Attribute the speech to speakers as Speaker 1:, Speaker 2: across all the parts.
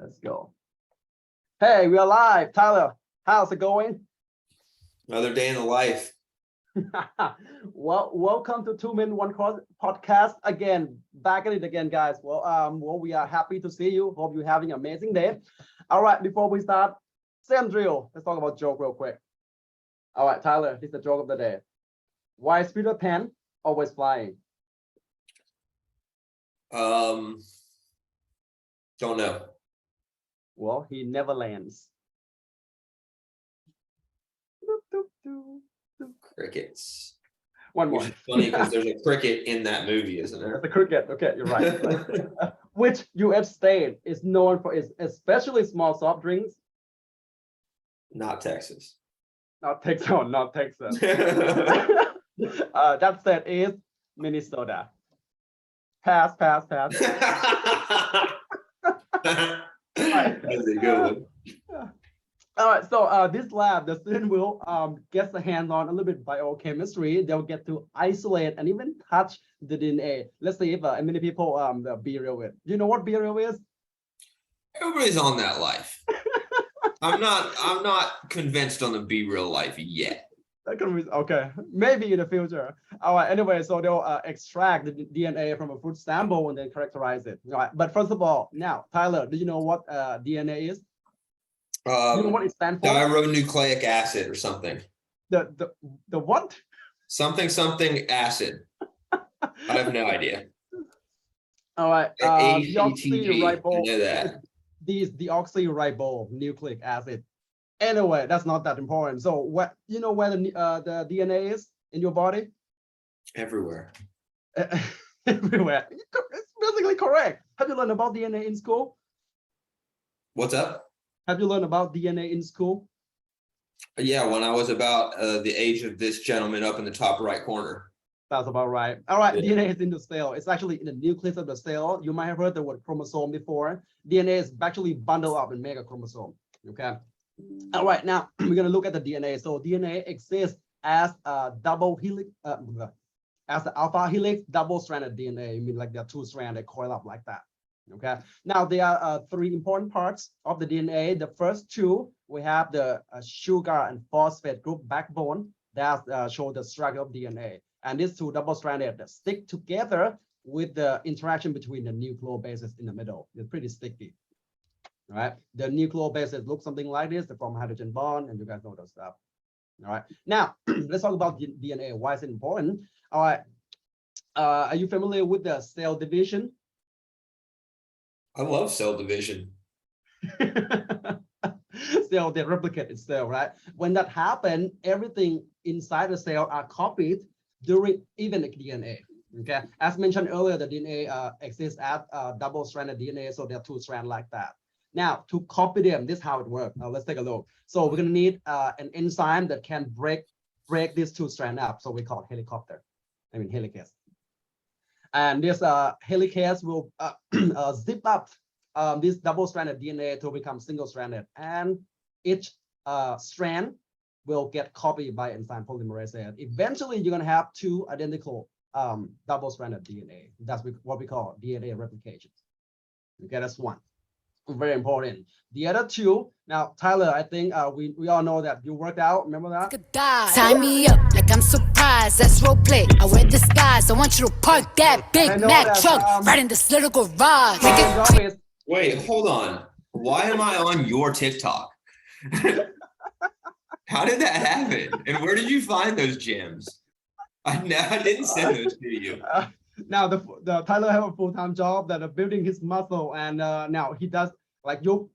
Speaker 1: Let's go. Hey, we are live. Tyler, how's it going?
Speaker 2: Another day in the life.
Speaker 1: Well, welcome to 2 Minute One Podcast again. Back at it again, guys. Well, we are happy to see you. Hope you're having an amazing day. All right, before we start, same drill. Let's talk about joke real quick. All right, Tyler, this is the joke of the day. Why is Peter Pan always flying?
Speaker 2: Don't know.
Speaker 1: Well, he never lands.
Speaker 2: Crickets.
Speaker 1: One more.
Speaker 2: Which is funny because there's a cricket in that movie, isn't there?
Speaker 1: The cricket. Okay, you're right. Which U.S. state is known for its especially small soft drinks?
Speaker 2: Not Texas.
Speaker 1: Not Texas. Oh, not Texas. That state is Minnesota. Pass.
Speaker 2: That's a good one.
Speaker 1: All right, so this lab, the student will get the hands on a little bit biochemistry. They'll get to isolate and even touch the DNA. Let's see if many people be real with. Do you know what be real is?
Speaker 2: Everybody's on that life. I'm not convinced on the be real life yet.
Speaker 1: Okay, maybe in the future. All right, anyway, so they'll extract the DNA from a food sample and then characterize it. All right, but first of all, now, Tyler, do you know what DNA is? Do you know what it stands for?
Speaker 2: Dironucleic acid or something.
Speaker 1: The what?
Speaker 2: Something acid. I have no idea.
Speaker 1: All right.
Speaker 2: ACTG. I know that.
Speaker 1: Deoxyribonucleic acid. Anyway, that's not that important. So what you know where the DNA is in your body?
Speaker 2: Everywhere.
Speaker 1: Everywhere. It's basically correct. Have you learned about DNA in school?
Speaker 2: What's up?
Speaker 1: Have you learned about DNA in school?
Speaker 2: Yeah, when I was about the age of this gentleman up in the top right corner.
Speaker 1: That's about right. All right,
Speaker 2: Yeah.
Speaker 1: DNA is in the cell. It's actually in the nucleus of the cell. You might have heard the word chromosome before. DNA is actually bundled up in mega chromosome. Okay. All right, now we're gonna look at the DNA. So DNA exists as a double helix, as the alpha helix, double-stranded DNA. I mean, like there are two strands that coil up like that. Okay. Now there are three important parts of the DNA. The first two, we have the sugar and phosphate group backbone that show the structure of DNA. And these two double-stranded that stick together with the interaction between the nucleobases in the middle. It's pretty sticky. All right. The nucleobases look something like this. They form hydrogen bond, and you guys know those stuff. All right. Now let's talk about DNA. Why is it important? All right. Are you familiar with the cell division?
Speaker 2: I love cell division.
Speaker 1: Cell, they replicate itself, right? When that happens, everything inside the cell are copied during even the DNA. Okay. As mentioned earlier, the DNA exists as double-stranded DNA, so there are two strands like that. Now, to copy them, this is how it works. Now, let's take a look. So we're going to need an enzyme that can break these two strands up. So we call it helicase. And this helicase will zip up this double-stranded DNA to become single-stranded. And each strand will get copied by enzyme polymerase. Eventually, you're going to have two identical double-stranded DNA. That's what we call DNA replication. Okay, that's one. Very important. The other two, now Tyler, I think we all know that you worked out. Remember that?
Speaker 3: Tie me up like I'm surprised. That's role play. I wear disguise. I want you to park that Big Mac truck right in this little garage.
Speaker 2: Wait, hold on. Why am I on your TikTok? How did that happen? And where did you find those gems? I didn't send those to you.
Speaker 1: Now the Tyler have a full-time job that are building his muscle, and now he does like your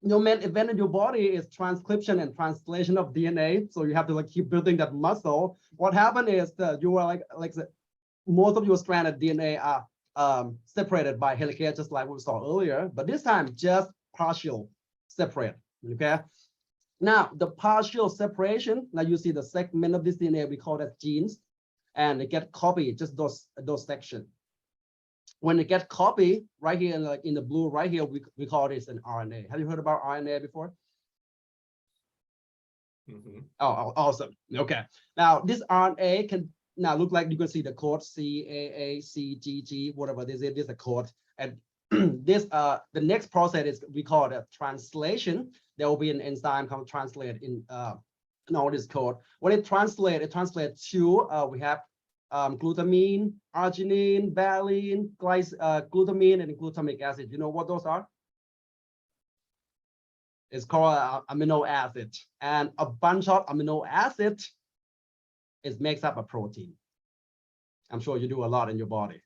Speaker 1: main event in your body is transcription and translation of DNA. So you have to like keep building that muscle. What happened is that you are like most of your stranded DNA are separated by helicase, just like we saw earlier. But this time, just partial separate. Okay. Now the partial separation. Now you see the segment of this DNA we call that genes. And they get copied, just those sections. When they get copied, right here, like in the blue, right here, we call this an RNA. Have you heard about RNA before?
Speaker 2: Mm-hmm.
Speaker 1: Oh, awesome. Okay. Now this RNA can now look like you can see the code CAACGG, whatever this is. This is a code, and this the next process is we call it a translation. There will be an enzyme called translate in all this code. When it translates to we have glutamine, arginine, valine, glutamine, and glutamic acid. You know what those are? It's called amino acid, and a bunch of amino acid makes up a protein. I'm sure you do a lot in your body.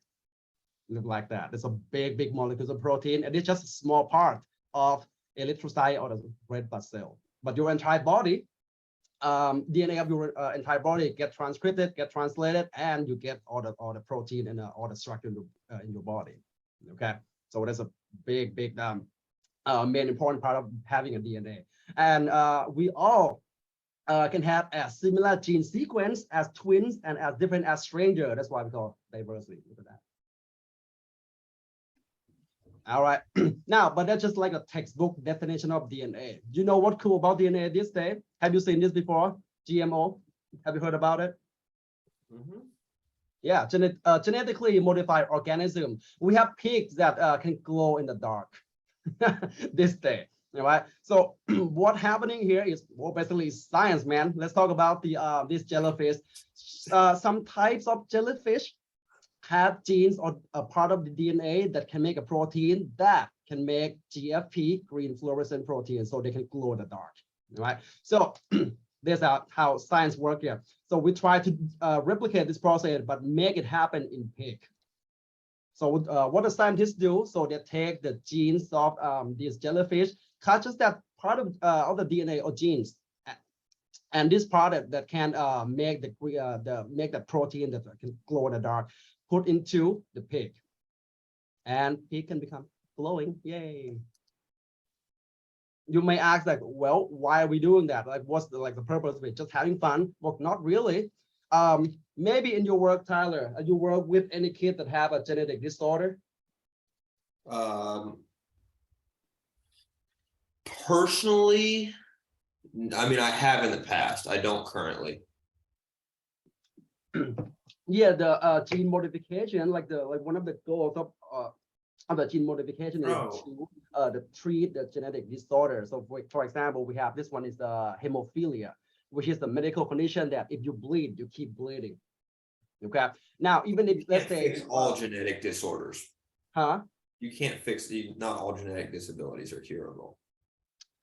Speaker 1: Look like that. It's a big molecules of protein, and it's just a small part of erythrocyte or the red blood cell. But your entire body, DNA of your entire body get transcripted, get translated, and you get all the protein and all the structure in your body. Okay, so that's a big main important part of having a DNA. And we all can have a similar gene sequence as twins and as different as strangers. That's why we call diversity. Look at that. All right, now, but that's just like a textbook definition of DNA. Do you know what's cool about DNA this day? Have you seen this before? GMO, have you heard about it? Mm-hmm. Yeah, genetically modified organism. We have pigs that can glow in the dark this day, all right? So what's happening here is, well, basically science, man. Let's talk about this jellyfish. Some types of jellyfish have genes or a part of the DNA that can make a protein that can make GFP, green fluorescent protein, so they can glow in the dark, right? So this is how science works here. So we try to replicate this process, but make it happen in pig. So what the scientists do, so they take the genes of these jellyfish, catches that part of the DNA or genes, and this part that can make the protein that can glow in the dark, put into the pig, and pig can become glowing. Yay! You may ask, like, well, why are we doing that? Like, what's the purpose of it? Just having fun? Well, not really. Maybe in your work, Tyler, you work with any kid that have a genetic disorder?
Speaker 2: Personally, I mean, I have in the past. I don't currently.
Speaker 1: Yeah, the gene modification, one of the goals of the gene modification is to treat the genetic disorder. So for example, we have this one is the hemophilia, which is the medical condition that if you bleed, you keep bleeding. Okay. Now, even if let's say
Speaker 2: all genetic disorders,
Speaker 1: huh?
Speaker 2: You can't fix not all genetic disabilities are curable.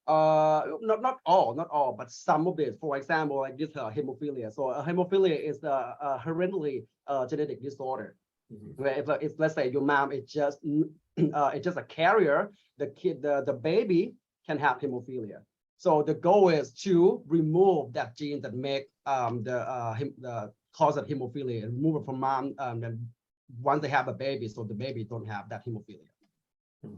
Speaker 1: Not all, but some of it. For example, like this hemophilia. So hemophilia is the hereditary genetic disorder. Mm-hmm. Where if let's say your mom is just a carrier, the baby can have hemophilia. So the goal is to remove that gene that make the cause of hemophilia, and remove it from mom. Then once they have a baby, so the baby don't have that hemophilia.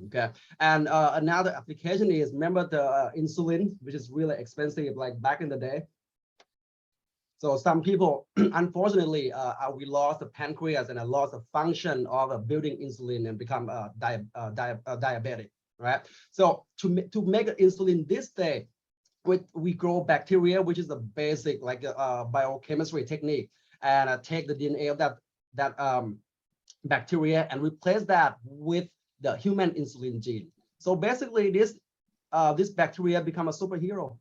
Speaker 1: Okay, and another application is, remember the insulin, which is really expensive, like back in the day. So some people, unfortunately, we lost the pancreas and a loss of function of building insulin and become diabetic, right? So to make insulin this day, we grow bacteria, which is a basic biochemistry technique, and take the DNA of that bacteria and replace that with the human insulin gene. So basically, this bacteria become a superhero,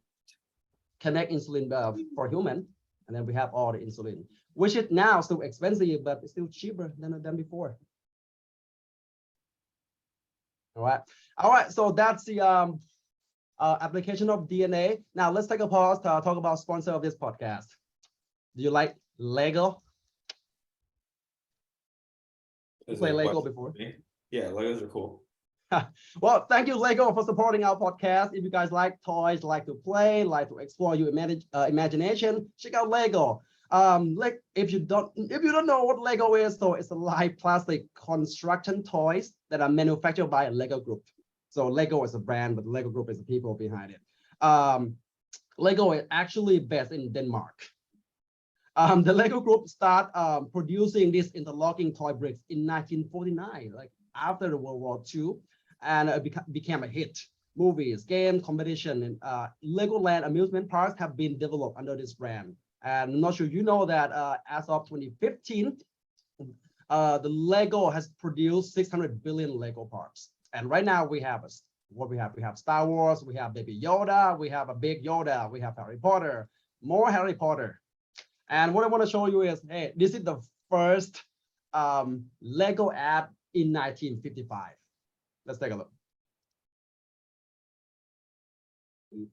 Speaker 1: can make insulin for human, and then we have all the insulin, which is now still expensive, but it's still cheaper than before. All right. So that's the application of DNA. Now let's take a pause to talk about sponsor of this podcast. Do you like Lego? You play Lego before?
Speaker 2: Yeah, Legos are cool.
Speaker 1: Well, thank you, Lego, for supporting our podcast. If you guys like toys, like to play, like to explore your imagination, check out Lego. If you don't know what Lego is, so it's a light plastic construction toys that are manufactured by a Lego group. So Lego is a brand, but Lego group is the people behind it. Lego is actually based in Denmark. The Lego group start producing these interlocking toy bricks in 1949, like after the World War II, and it became a hit. Movies, games, competition, and Legoland amusement parks have been developed under this brand. And I'm not sure you know that as of 2015, the Lego has produced 600 billion Lego parts. And right now we have what we have. We have Star Wars, we have Baby Yoda, we have a big Yoda, we have Harry Potter, more Harry Potter. And what I want to show you is, hey, this is the first Lego ad in 1955. Let's take a look.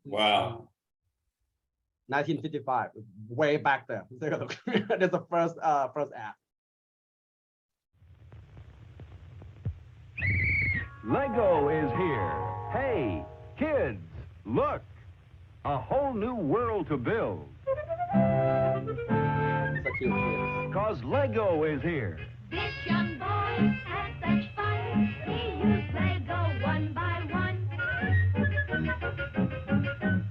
Speaker 2: Wow.
Speaker 1: 1955, way back there. Let's take a look. That's the first ad.
Speaker 4: Lego is here. Hey, kids, look. A whole new world to build.
Speaker 1: So cute, kids.
Speaker 4: 'Cause Lego is here.
Speaker 5: This young boy had such fun. He used Lego one by one.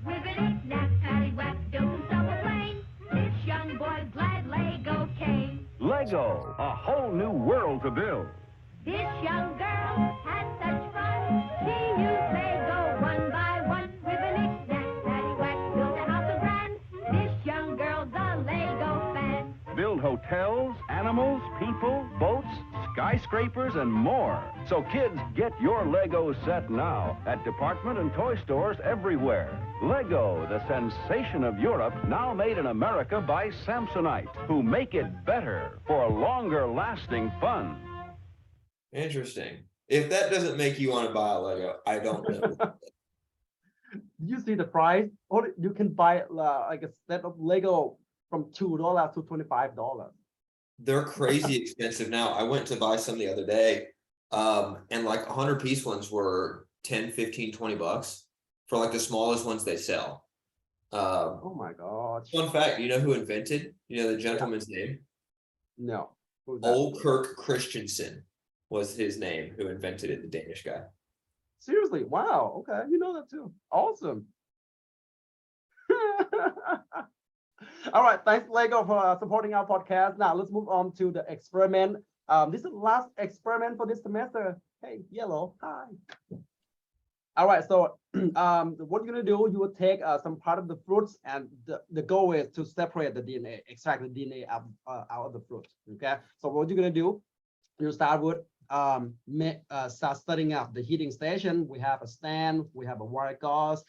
Speaker 5: With a knick-knack, paddywhack, built himself a plane. This young boy's glad Lego came.
Speaker 4: Lego, a whole new world to build.
Speaker 5: This young girl had such fun. She used Lego one by one. With a knick-knack, paddywhack, built a house of grand. This young girl's a Lego fan.
Speaker 4: Build hotels, animals, people, boats, skyscrapers, and more. So kids, get your Lego set now at department and toy stores everywhere. Lego, the sensation of Europe, now made in America by Samsonite, who make it better for longer lasting fun.
Speaker 2: Interesting. If that doesn't make you want to buy a Lego, I don't know.
Speaker 1: You see the price? Or you can buy like a set of Lego from $2 to $25.
Speaker 2: They're crazy expensive now. I went to buy some the other day, and like 100-piece ones were 10, 15, 20 bucks for like the smallest ones they sell.
Speaker 1: Oh my gosh.
Speaker 2: Fun fact, you know who invented? You know the gentleman's name?
Speaker 1: No. Who's that?
Speaker 2: Olkirk Christensen was his name, who invented it, the Danish guy.
Speaker 1: Seriously, wow. Okay, you know that too. Awesome. All right, thanks Lego for supporting our podcast. Now let's move on to the experiment. This is the last experiment for this semester. Hey, yellow, hi. All right, so what you're gonna do, you will take some part of the fruits, and the goal is to separate the DNA, extract the DNA out of the fruit. Okay, so what you're gonna do, you start with start setting up the heating station. We have a stand, we have a wire gauze,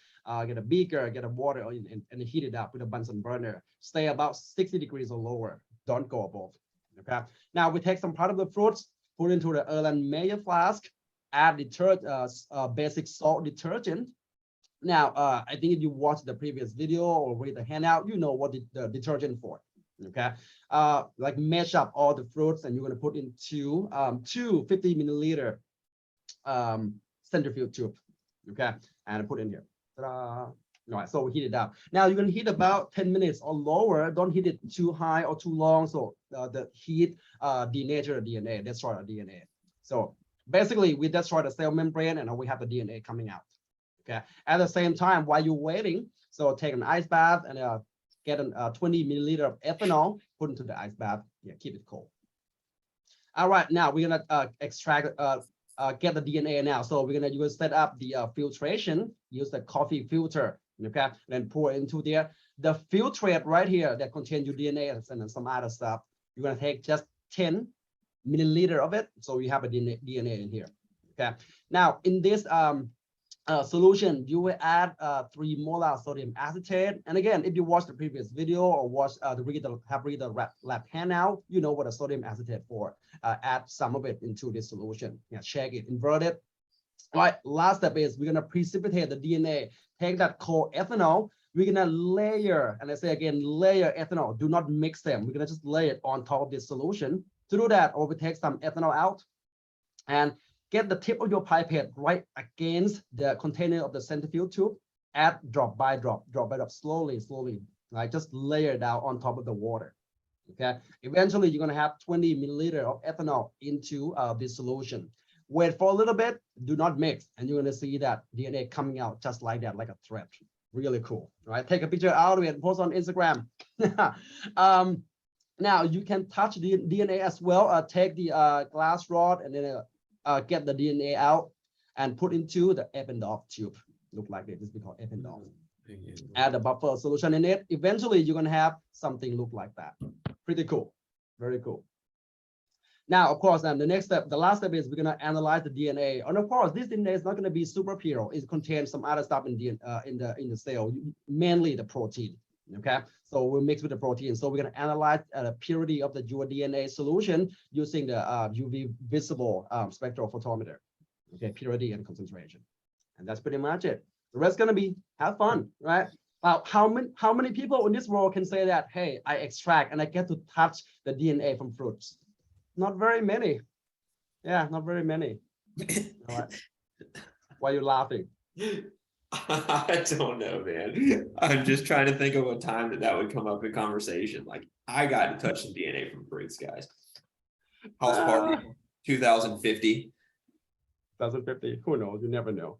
Speaker 1: get a beaker, get a water, and heat it up with a Bunsen burner. Stay about 60 degrees or lower. Don't go above. Okay. Now we take some part of the fruits, put into the Erlenmeyer flask, add basic salt detergent. Now, I think if you watched the previous video or read the handout, you know what the detergent for. Okay, like mash up all the fruits, and you're going to put into two 50 milliliter centrifuge tube. Okay, and put in here. Ta-da. All right, so we heat it up. Now you're going to heat about 10 minutes or lower. Don't heat it too high or too long, so the heat denature the DNA, destroy the DNA. So basically, we destroy the cell membrane, and we have the DNA coming out. Okay, at the same time, while you're waiting, so take an ice bath and get 20 milliliter of ethanol, put into the ice bath. Yeah, keep it cold. All right, now we're gonna extract, get the DNA now. So we're gonna set up the filtration. Use the coffee filter. Okay, and then pour it into there. The filtrate right here that contains your DNA and some other stuff. You're gonna take just 10 milliliter of it, so you have a DNA in here. Okay. Now in this solution, you will add 3 molar sodium acetate. And again, if you watch the previous video or watch read the lab handout, you know what a sodium acetate for. Add some of it into this solution. Yeah, shake it, invert it. All right, last step is we're gonna precipitate the DNA. Take that cold ethanol. We're gonna layer, and I say again, layer ethanol. Do not mix them. We're gonna just lay it on top of this solution. To do that, or we take some ethanol out and get the tip of your pipette right against the container of the centrifuge tube. Add drop by drop, slowly, like just layer it out on top of the water. Okay. Eventually, you're gonna have 20 milliliter of ethanol into this solution. Wait for a little bit. Do not mix, and you're gonna see that DNA coming out just like that, like a thread. Really cool. All right. Take a picture out of it and post on Instagram. Now you can touch the DNA as well. Take the glass rod and then get the DNA out and put into the Eppendorf tube. Look like this. This is called Eppendorf. Add a buffer solution in it. Eventually, you're gonna have something look like that. Pretty cool. Very cool. Now, of course, the next step, the last step is we're gonna analyze the DNA. And of course, this DNA is not gonna be super pure. It contains some other stuff in the cell, mainly the protein. Okay, so we'll mix with the protein. So we're gonna analyze the purity of your DNA solution using the UV visible spectrophotometer. Okay, purity and concentration, and that's pretty much it. The rest gonna be have fun, right? How many people in this world can say that, hey, I extract and I get to touch the DNA from fruits? Not very many. Yeah, not very many. All right. Why are you laughing?
Speaker 2: I don't know, man. I'm just trying to think of a time that would come up in conversation. Like, I got to touch some DNA from fruits, guys. House party 2050.
Speaker 1: 2050, who knows? You never know.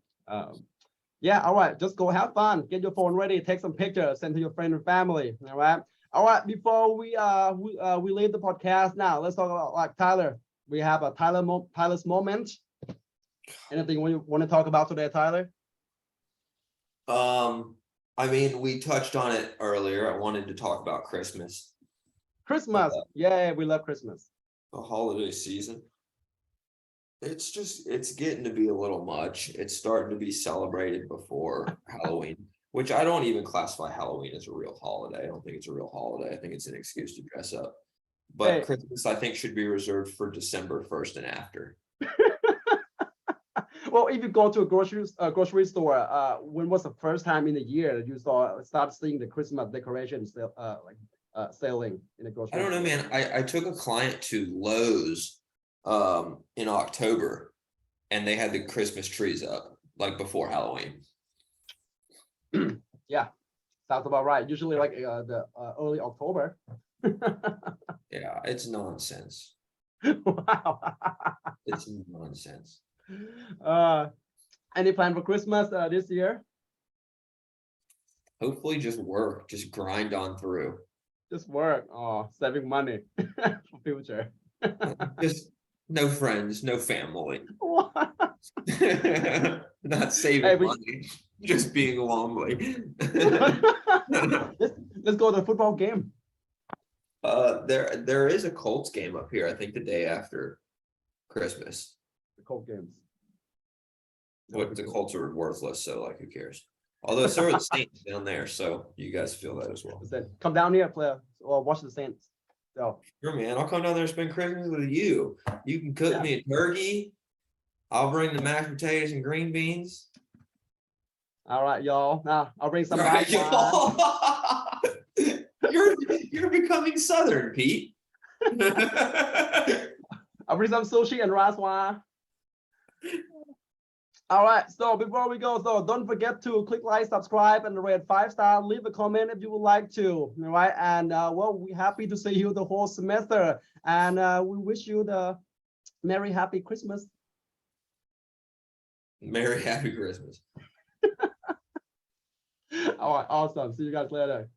Speaker 1: Yeah, all right, just go have fun. Get your phone ready, take some pictures, send to your friend and family. All right. All right, before we leave the podcast now, let's talk about like Tyler. We have a Tyler's moment. Anything you want to talk about today, Tyler?
Speaker 2: I mean, we touched on it earlier. I wanted to talk about Christmas.
Speaker 1: Christmas. Yeah, we love Christmas.
Speaker 2: The holiday season. It's getting to be a little much. It's starting to be celebrated before Halloween, which I don't even classify Halloween as a real holiday. I don't think it's a real holiday. I think it's an excuse to dress up. But
Speaker 1: Hey.
Speaker 2: Christmas, I think, should be reserved for December 1st and after.
Speaker 1: Well, if you go to a grocery store, when was the first time in the year that you start seeing the Christmas decorations selling in the grocery?
Speaker 2: I don't know, man. I took a client to Lowe's in October, and they had the Christmas trees up like before Halloween.
Speaker 1: Yeah, sounds about right. Usually like the early October.
Speaker 2: Yeah, it's nonsense.
Speaker 1: Wow.
Speaker 2: It's nonsense.
Speaker 1: Any plan for Christmas this year?
Speaker 2: Hopefully just work, just grind on through.
Speaker 1: Just work. Oh, saving money for future.
Speaker 2: Just no friends, no family.
Speaker 1: What?
Speaker 2: Not saving
Speaker 1: Hey,
Speaker 2: money, just being lonely.
Speaker 1: Let's go to the football game.
Speaker 2: There is a Colts game up here, I think the day after Christmas.
Speaker 1: The Cold games.
Speaker 2: What the Colts are worthless, so like who cares? Although so are the Saints down there, so you guys feel that as well.
Speaker 1: Come down here, play or watch the Saints. So
Speaker 2: Sure, man. I'll come down there and spend Christmas with you. You can cook me a turkey. I'll bring the mashed potatoes and green beans.
Speaker 1: all right, y'all. Now I'll bring some
Speaker 2: Right,
Speaker 1: back.
Speaker 2: you're becoming Southern, Pete.
Speaker 1: I'll bring some sushi and rice wine. All right, so before we go, so don't forget to click like, subscribe, and rate 5-star. Leave a comment if you would like to. All right, and well, we're happy to see you the whole semester, and we wish you the Merry Happy Christmas.
Speaker 2: Merry Happy Christmas.
Speaker 1: All right, awesome. See you guys later.